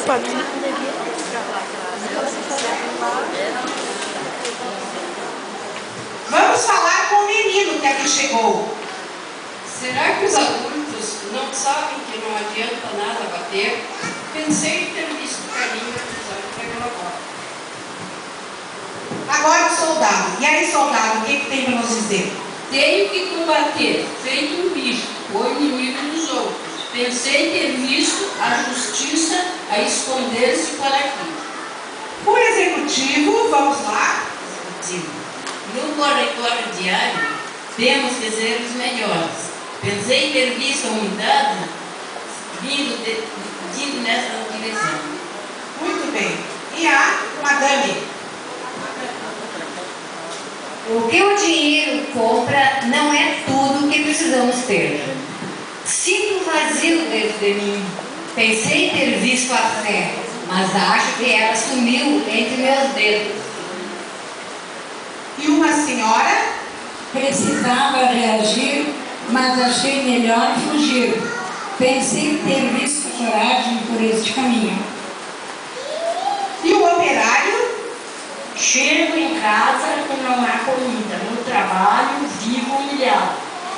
padrinho. Vamos falar com o menino que aqui chegou. Será que os adultos não sabem que não adianta nada bater? Pensei em ter visto o carinho usado pela avó. Agora o soldado. E aí, soldado, o que tem para nos dizer? Tenho que combater, feito um bicho, o inimigo dos outros. Pensei ter visto a justiça a esconder-se por aqui. Por executivo, vamos lá. No corre-corre diário, temos desejos melhores. Pensei ter visto a unidade vindo nessa direção. Muito bem. E a madame? O que o dinheiro compra não é tudo o que precisamos ter. Sinto vazio dentro de mim. Pensei ter visto a fé, mas acho que ela sumiu entre meus dedos. E uma senhora? Precisava reagir, mas achei melhor fugir. Pensei ter visto coragem por este caminho. E o operário? Chego em casa e não há comida. No trabalho, vivo humilhado.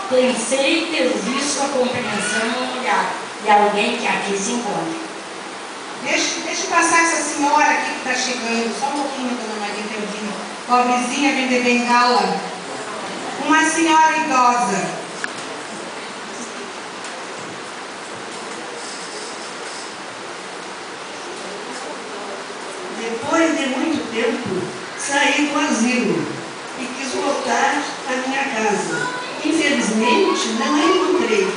Pensei ter visto a compreensão no olhar de alguém que aqui se encontra. Deixa eu passar essa senhora aqui que está chegando. Só um pouquinho, dona Maria Teodina. Pobrezinha, vender bengala. Uma senhora idosa. Depois de muito tempo, saí do asilo e quis voltar à minha casa. Infelizmente, não a encontrei,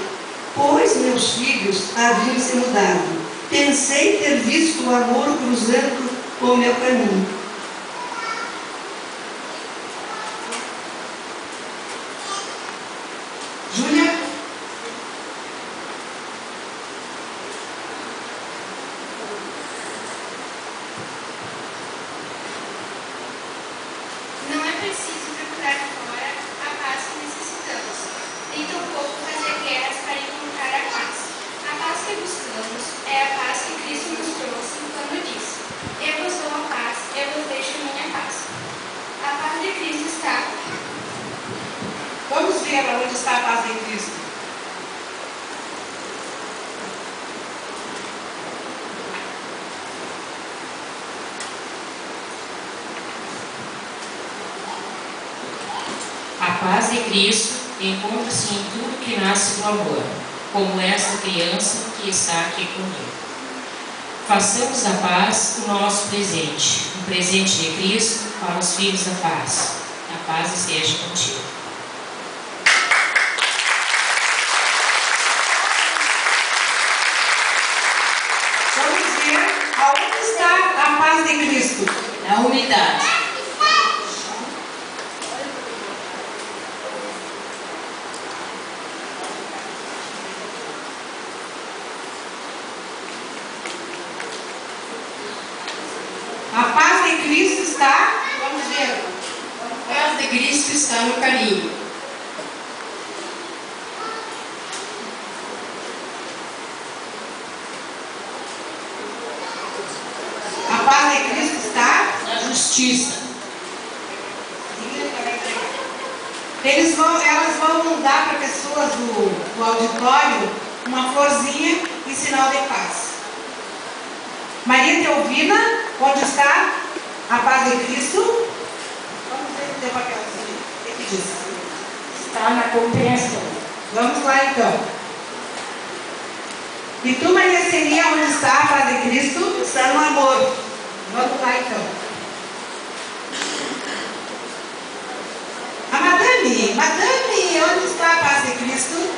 pois meus filhos haviam se mudado. Pensei ter visto o amor cruzando o meu caminho. Júlia? Não é preciso procurar fora a paz que necessitamos, nem tampouco fazer guerras para encontrar a paz. A paz que buscamos é a paz que Cristo nos trouxe quando disse: eu vos dou a paz, eu vos deixo a minha paz. A paz de Cristo está. Vamos ver onde está a paz em Cristo. A paz de Cristo encontra-se em tudo que nasce do amor, como esta criança que está aqui comigo. Façamos da paz o nosso presente, um presente de Cristo para os filhos da paz. A paz esteja contigo. Vamos ver aonde está a paz de Cristo. Na unidade. A paz de Cristo está, vamos ver. A paz de Cristo está no carinho. A paz de Cristo está. Na justiça. Elas vão dar para pessoas do auditório uma florzinha em sinal de paz. Maria Teodina, onde está a paz de Cristo? Vamos ver o teu papelzinho. O que diz? Está na compreensão. Vamos lá então. E tu, Maria Celia, onde está a paz de Cristo? Está no amor. Vamos lá então. A madame, onde está a paz de Cristo?